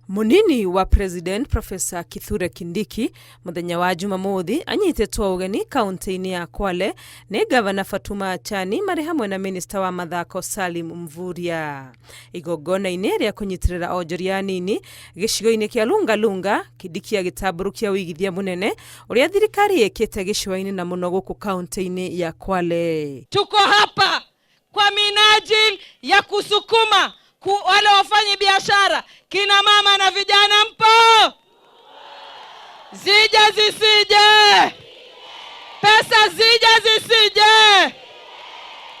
Munini wa President Professor Kithure Kindiki muthenya wa Jumamothi anyitetwo ugeni kaunti-ini ya Kwale ni Gavana Fatuma Achani mari hamwe na Minister wa mathako Salim Mvurya. Igongona-ini ria kunyitirira onjoria nini gicigo-ini kia Lunga Kindiki agitamburukia wigithia munene uria thirikari ikite giciwa-ini na muno guku kaunti-ini ya Kwale. Tuko hapa kwa minajili ya kusukuma wale wafanyi biashara, kina mama na vijana mpo? Zija zisije, pesa zija zisije.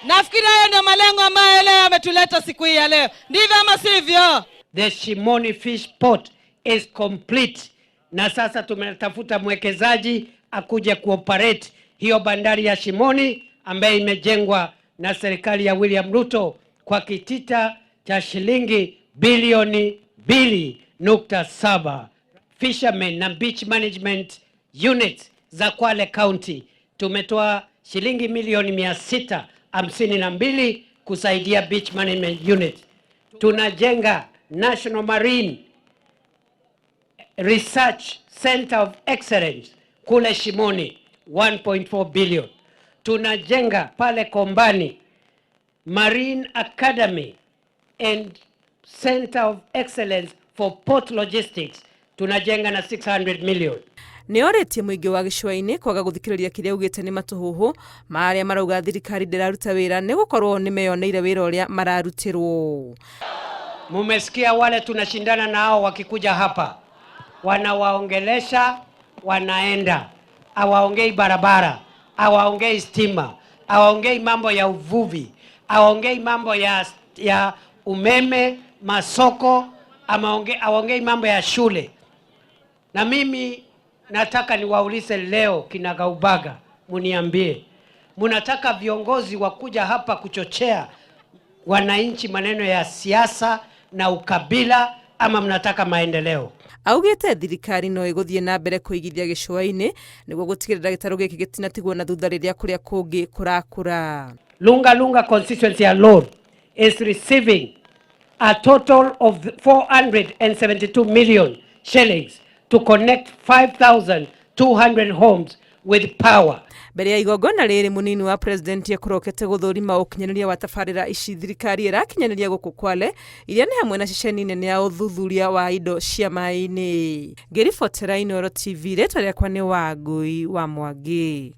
Nafikiri hayo ndio malengo ambayo leo ametuleta siku hii ya leo. Ndivyo ama sivyo? The Shimoni Fish Port is complete. Na sasa tumetafuta mwekezaji akuje kuoperate hiyo bandari ya Shimoni ambayo imejengwa na serikali ya William Ruto kwa kitita cha shilingi bilioni 2.7. Fishermen na beach management units za Kwale County tumetoa shilingi milioni 652 kusaidia beach management unit. Tunajenga National Marine Research Center of Excellence kule Shimoni 1.4 billion. Tunajenga pale Kombani Marine Academy and Center of Excellence for Port Logistics. Tunajenga na 600 million. Ni oretie muingi wa giciwa-ini kwaga guthikiriria kiria ugite ni matuhuhu maria marauga thirikari ndiraruta wira ni gukorwo ni meyoneire wira uria mararutirwo. Mumesikia wale tunashindana nao wakikuja hapa wanawaongelesha, wanaenda hawaongei barabara, hawaongei stima, hawaongei mambo ya uvuvi, hawaongei mambo ya umeme, masoko, hawaongei mambo ya shule. Na mimi nataka niwaulize leo kinagaubaga, muniambie, munataka viongozi wakuja hapa kuchochea wananchi maneno ya siasa na ukabila ama mnataka maendeleo? Augite thirikari no iguthie na mbere kuigithia giciwa-ini niguo gutigirira gitaro giki gitinatigwo na thutha riria kuria kungi kurakura. Lunga constituency alone is receiving a total of 472 million shillings to connect 5,200 homes with power. Mbere ya igongona riri munini wa president yakurokete guthurima ukinyaniria wa tabarira ici thirikari irakinyaniria guku Kwale iria ni hamwe na ceceni nene ya uthuthuria wa indo cia mai-ini. Ngiribotera Inooro TV, retwa riakwa ni Wangui wa Mwangi.